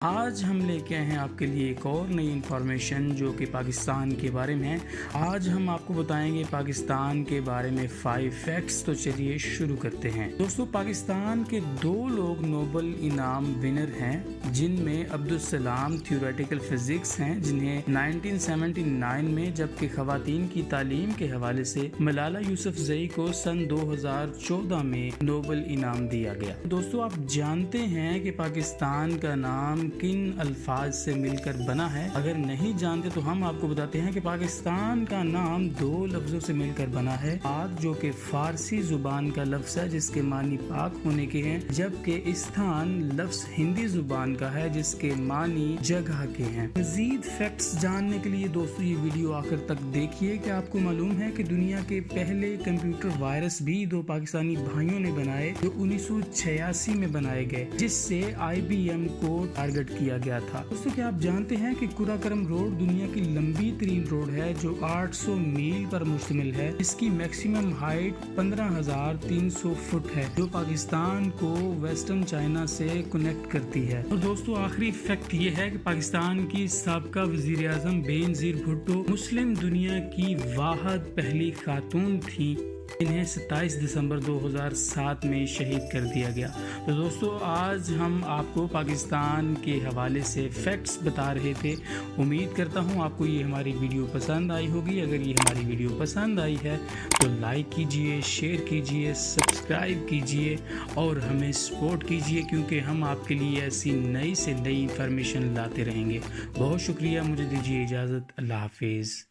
آج ہم لے کے آئے ہیں آپ کے لیے ایک اور نئی انفارمیشن جو کہ پاکستان کے بارے میں ہے۔ آج ہم آپ کو بتائیں گے پاکستان کے بارے میں 5 فیکٹس۔ تو چلیے شروع کرتے ہیں۔ دوستو، پاکستان کے 2 لوگ نوبل انعام ونر ہیں، جن میں عبدالسلام تھیوریٹیکل فزکس ہیں جنہیں 1979 میں، جبکہ خواتین کی تعلیم کے حوالے سے ملالہ یوسفزئی کو سن 2014 میں نوبل انعام دیا گیا۔ دوستو، آپ جانتے ہیں کہ پاکستان کا نام کن الفاظ سے مل کر بنا ہے؟ اگر نہیں جانتے تو ہم آپ کو بتاتے ہیں کہ پاکستان کا نام 2 لفظوں سے مل کر بنا ہے۔ پاک جو کہ فارسی زبان کا لفظ ہے جس کے معنی پاک ہونے کے ہیں، جبکہ استھان لفظ ہندی زبان کا ہے جس کے معنی جگہ کے ہیں۔ مزید فیکٹس جاننے کے لیے دوستو یہ ویڈیو آخر تک دیکھیے کہ آپ کو معلوم ہے کہ دنیا کے پہلے کمپیوٹر وائرس بھی 2 پاکستانی بھائیوں نے بنائے جو 1986 میں بنائے گئے، جس سے IBM کو ٹارگٹ کیا گیا تھا۔ دوستو، کیا آپ جانتے ہیں کہ قراقرم روڈ دنیا کی لمبی ترین روڈ ہے جو 800 میل پر مشتمل ہے، اس کی میکسیمم ہائٹ 15,300 فٹ ہے، جو پاکستان کو ویسٹرن چائنا سے کنیکٹ کرتی ہے۔ اور دوستو، آخری فیکٹ یہ ہے کہ پاکستان کی سابقہ وزیر اعظم بے نظیر بھٹو مسلم دنیا کی واحد پہلی خاتون تھی، انہیں 27 دسمبر 2007 میں شہید کر دیا گیا۔ تو دوستو، آج ہم آپ کو پاکستان کے حوالے سے فیکٹس بتا رہے تھے۔ امید کرتا ہوں آپ کو یہ ہماری ویڈیو پسند آئی ہوگی۔ اگر یہ ہماری ویڈیو پسند آئی ہے تو لائک کیجئے، شیئر کیجئے، سبسکرائب کیجئے اور ہمیں سپورٹ کیجئے، کیونکہ ہم آپ کے لیے ایسی نئی سے نئی انفارمیشن لاتے رہیں گے۔ بہت شکریہ، مجھے دیجیے اجازت۔ اللہ حافظ۔